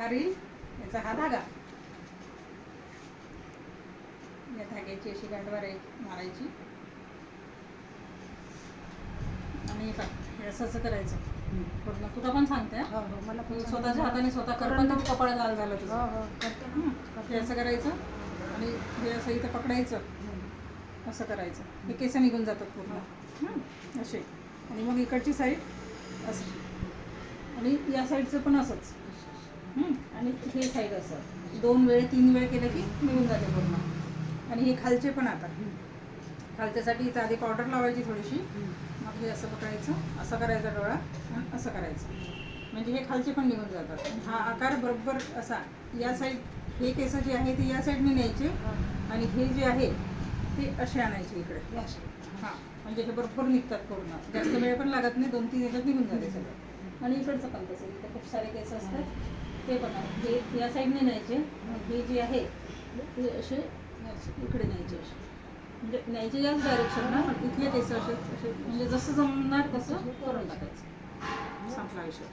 हा रील, याचा हा धागा. या धाग्याची अशी गाठ मारायची आणि हे असं करायचं पूर्ण. तुला पण सांगते मला स्वतःच्या हाताने स्वतः कर, पण कपाळ लाल झालं तुझं. हे असं करायचं आणि हे असं इथं पकडायचं, असं करायचं. हे केस निघून जातात पूर्ण असे. आणि मग इकडची साईड असं आणि या साईडचं पण असंच. आणि हे साईड असं 2 वेळ 3 वेळ केलं की निघून जाते पूर्ण. आणि हे खालचे पण आता खालच्यासाठी इथं आधी पावडर लावायची थोडीशी, मग हे असं पकडायचं, असं करायचा डोळा आणि असं करायचं, म्हणजे हे खालचे पण निघून जातात. हा आकार बरोबर असा या साईड, हे केस जे आहे ते या साईडने न्यायचे आणि हे जे आहे ते असे आणायचे इकडे. हां, म्हणजे हे बरोबर निघतात पूर्ण, जास्त वेळ पण लागत नाही, 2-3 याच्यात निघून जाते सगळं. आणि इकडचं पण तसं, इथे खूप सारे केस असतात ते पण हे या साईडने न्यायचे. हे जे आहे ते असे इकडे न्यायचे, असे म्हणजे न्यायचे याच डायरेक्शनला, पण इथले केस असे असे म्हणजे जसं जमणार तसं करून टाकायचं. संपला विषय.